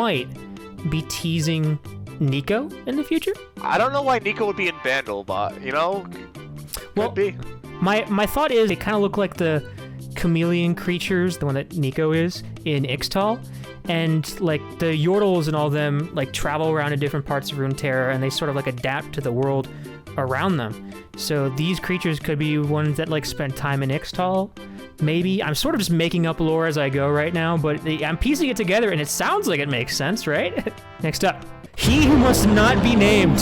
might be teasing Nico in the future. I don't know why Nico would be in Vandal, but, you know, Well, could be. My thought is they kind of look like the chameleon creatures, the one that Nico is in Ixtal. And, like, the Yordles and all them, like, travel around in different parts of Runeterra, and they sort of, like, adapt to the world around them. So these creatures could be ones that, like, spend time in Ixtal. Maybe. I'm sort of just making up lore as I go right now, but I'm piecing it together, and it sounds like it makes sense, right? Next up. He who must not be named.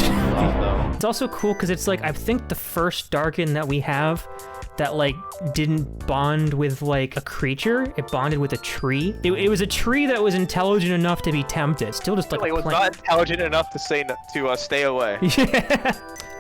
It's also cool because it's, like, I think the first Darkin that we have that, like, didn't bond with, like, a creature. It bonded with a tree. It was a tree that was intelligent enough to be tempted. Still just, like, It was not intelligent enough to say to stay away. Yeah.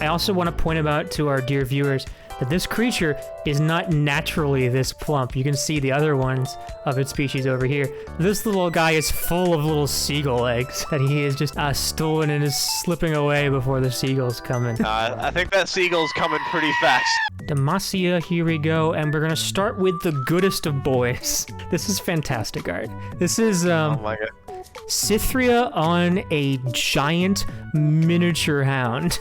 I also want to point out to our dear viewers that this creature is not naturally this plump. You can see the other ones of its species over here. This little guy is full of little seagull eggs that he is just stolen and is slipping away before the seagulls come in. I think that seagull's coming pretty fast. Demacia, here we go, and we're gonna start with the goodest of boys. This is fantastic art. This is Oh my god. Cythria on a giant miniature hound,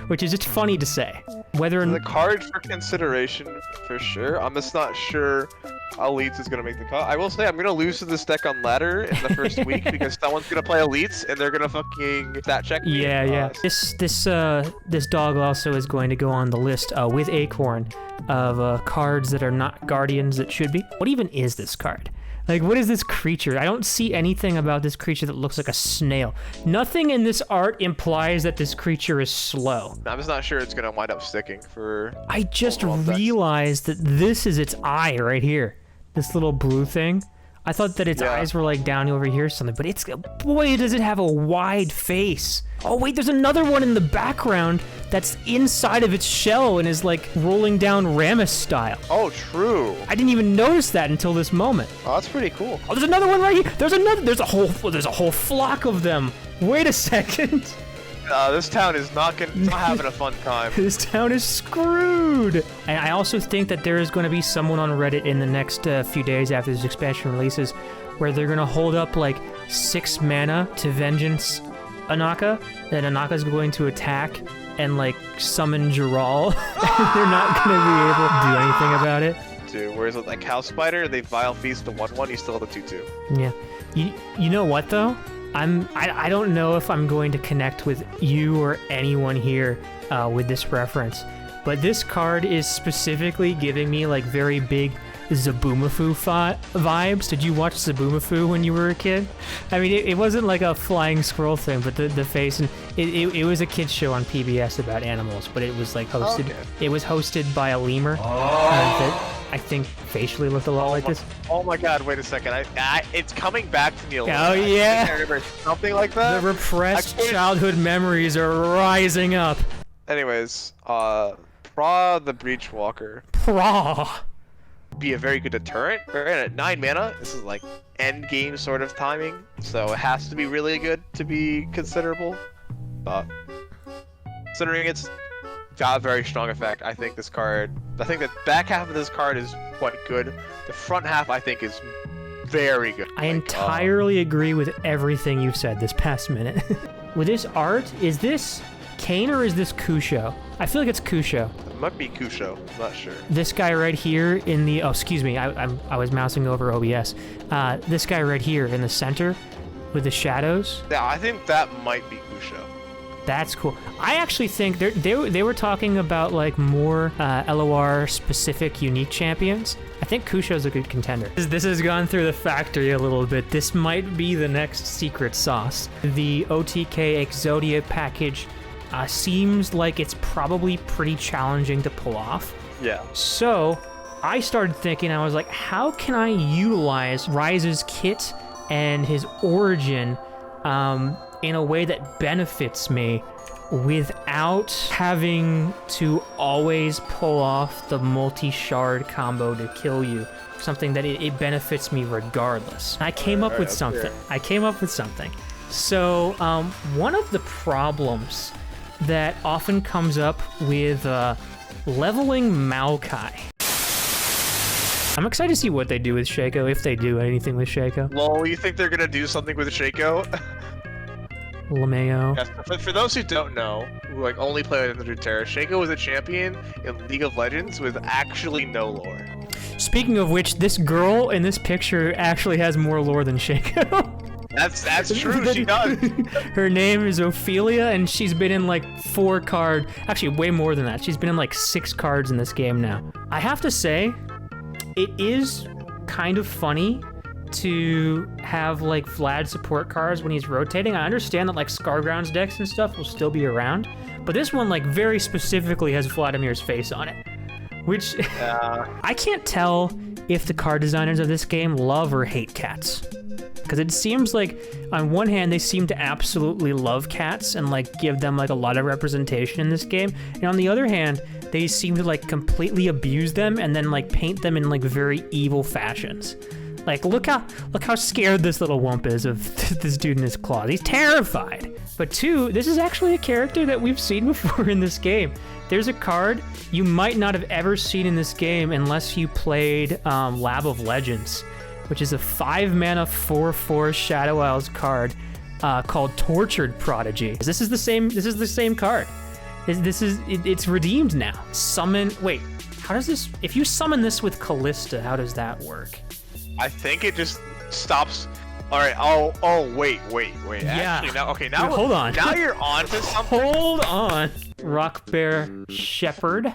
which is just funny to say. Whether The card for consideration, for sure. I'm just not sure Elites is going to make the cut. I will say I'm going to lose to this deck on ladder in the first week because someone's going to play Elites and they're going to fucking stat check me. Yeah. This dog also is going to go on the list with Acorn of cards that are not Guardians that should be. What even is this card? Like, what is this creature? I don't see anything about this creature that looks like a snail. Nothing in this art implies that this creature is slow. I'm just not sure it's going to wind up sticking for... I just realized that this is its eye right here. This little blue thing. I thought that its eyes were like down over here or something, but it's... Boy, does it have a wide face. Oh, wait, there's another one in the background that's inside of its shell and is like rolling down Rammus style. Oh, true. I didn't even notice that until this moment. Oh, that's pretty cool. Oh, there's another one right here. There's a whole flock of them. Wait a second. This town is not having a fun time. This town is screwed. And I also think that there is going to be someone on Reddit in the next few days after this expansion releases where they're going to hold up like 6 mana to Vengeance Anaka, that Anaka's going to attack and like summon Jaral. And they're not going to be able to do anything about it. Dude, whereas with like House Spider, they Vile Feast the 1/1, you still have the 2/2. Yeah. You know what though? I don't know if I'm going to connect with you or anyone here with this reference, but this card is specifically giving me like very big Zaboomafoo vibes. Did you watch Zaboomafoo when you were a kid? I mean, it wasn't like a flying squirrel thing, but the face, and it was a kid's show on PBS about animals, but it was like hosted. Okay. It was hosted by a lemur that I think facially looked a lot like this. Oh my god! Wait a second. It's coming back to me a little. Oh yeah. I remember something like that. The repressed childhood memories are rising up. Anyways, Pra the Breachwalker. Pra. Be a very good deterrent. We're in at 9 mana. This is like end game sort of timing, so it has to be really good to be considerable. But considering it's got a very strong effect, I think the back half of this card is quite good. The front half I think is very good. I entirely agree with everything you've said this past minute. With this art, is this Kane or is this Kusho? I feel like it's Kusho. It might be Kusho, I'm not sure. This guy right here in the... Oh, excuse me, I was mousing over OBS. This guy right here in the center with the shadows. Yeah, I think that might be Kusho. That's cool. I actually think they were talking about like more LOR specific unique champions. I think Kusho's a good contender. This has gone through the factory a little bit. This might be the next secret sauce. The OTK Exodia package seems like it's probably pretty challenging to pull off. Yeah. So I started thinking, I was like, how can I utilize Ryze's kit and his origin in a way that benefits me without having to always pull off the multi-shard combo to kill you. Something that it benefits me regardless. I came up with something. So one of the problems that often comes up with leveling Maokai. I'm excited to see what they do with Shaco, if they do anything with Shaco. Lol, you think they're gonna do something with Shaco? LeMayo. Yes, for those who don't know, who like only play with Runeterra, Shaco was a champion in League of Legends with actually no lore. Speaking of which, this girl in this picture actually has more lore than Shaco. That's true, she does. Her name is Ophelia, and she's been in like 4 cards. Actually, way more than that. She's been in like 6 cards in this game now. I have to say, it is kind of funny to have like Vlad support cards when he's rotating. I understand that like Scargrounds decks and stuff will still be around, but this one like very specifically has Vladimir's face on it, which I can't tell if the card designers of this game love or hate cats. Because it seems like, on one hand, they seem to absolutely love cats and like give them like a lot of representation in this game, and on the other hand, they seem to like completely abuse them and then like paint them in like very evil fashions. Like, look how scared this little wump is of this dude in his claws. He's terrified. But 2, this is actually a character that we've seen before in this game. There's a card you might not have ever seen in this game unless you played Lab of Legends, which is a 5-mana 4/4 Shadow Isles card called Tortured Prodigy. This is the same card. It's redeemed now. Wait, how does this, if you summon this with Callista, how does that work? I think it just stops. All right. Oh, wait. Yeah. Actually, now hold on. Now you're on to something. Hold on. Rock Bear Shepherd.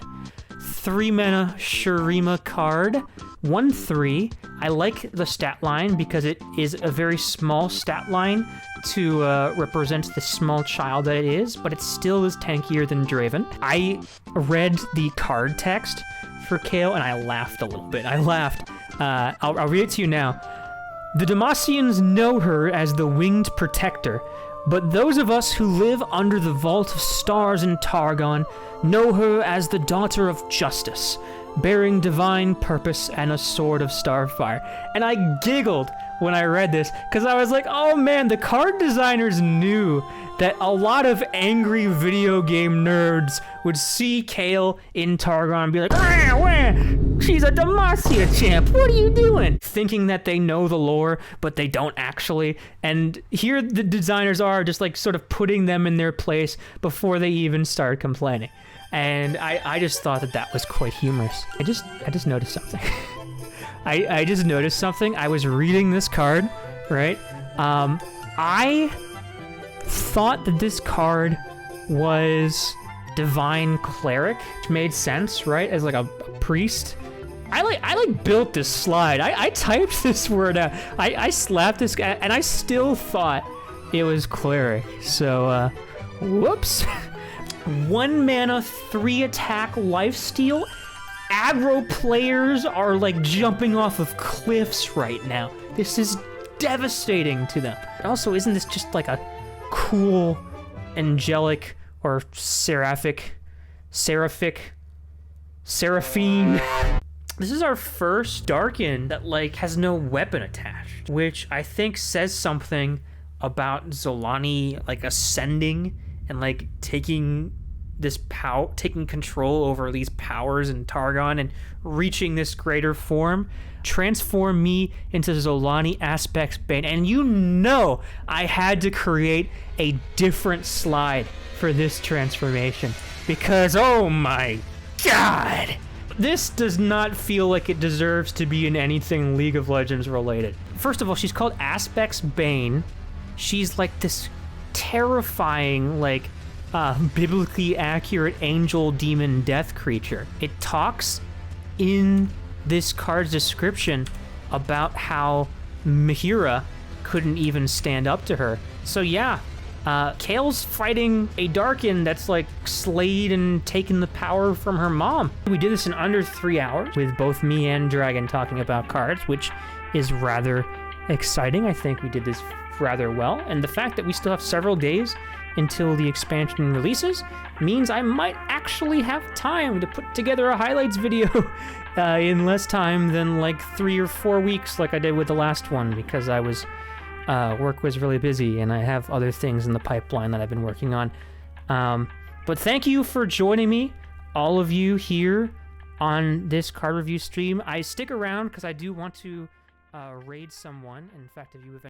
3-mana Shurima card. 1/3. I like the stat line because it is a very small stat line to represent the small child that it is, but it still is tankier than Draven. I read the card text for Kale and I laughed a little bit. I'll read it to you now. The Demacians know her as the Winged Protector, but those of us who live under the Vault of Stars in Targon know her as the Daughter of Justice, bearing divine purpose and a sword of starfire. And I giggled when I read this, because I was like, oh man, the card designers knew that a lot of angry video game nerds would see Kale in Targon and be like, wah, wah, she's a Demacia champ, what are you doing? Thinking that they know the lore, but they don't actually. And here the designers are just like sort of putting them in their place before they even start complaining. And I just thought that was quite humorous. I just noticed something. I just noticed something. I was reading this card, right? I thought that this card was Divine Cleric, which made sense, right? As like a priest. I built this slide. I typed this word out. I slapped this guy, and I still thought it was Cleric. So, whoops. 1 mana, 3 attack, lifesteal. Aggro players are like jumping off of cliffs right now. This is devastating to them. Also, isn't this just like a cool, angelic, or seraphine? This is our first Darkin that like has no weapon attached, which I think says something about Zolani like ascending and like taking control over these powers in Targon and reaching this greater form. Transform me into Zolani Aspects Bane. And you know I had to create a different slide for this transformation because, oh my god, this does not feel like it deserves to be in anything League of Legends related. First of all, she's called Aspects Bane. She's like this terrifying, like, biblically accurate angel demon death creature. It talks in this card's description about how Mihira couldn't even stand up to her. So yeah, Kale's fighting a Darkin that's like slayed and taken the power from her mom. We did this in under 3 hours with both me and Dragon talking about cards, which is rather exciting. I think we did this rather well, and the fact that we still have several days until the expansion releases means I might actually have time to put together a highlights video in less time than like 3 or 4 weeks like I did with the last one, because I was work was really busy and I have other things in the pipeline that I've been working on. But thank you for joining me, all of you here on this card review stream. I stick around because I do want to raid someone. In fact, if you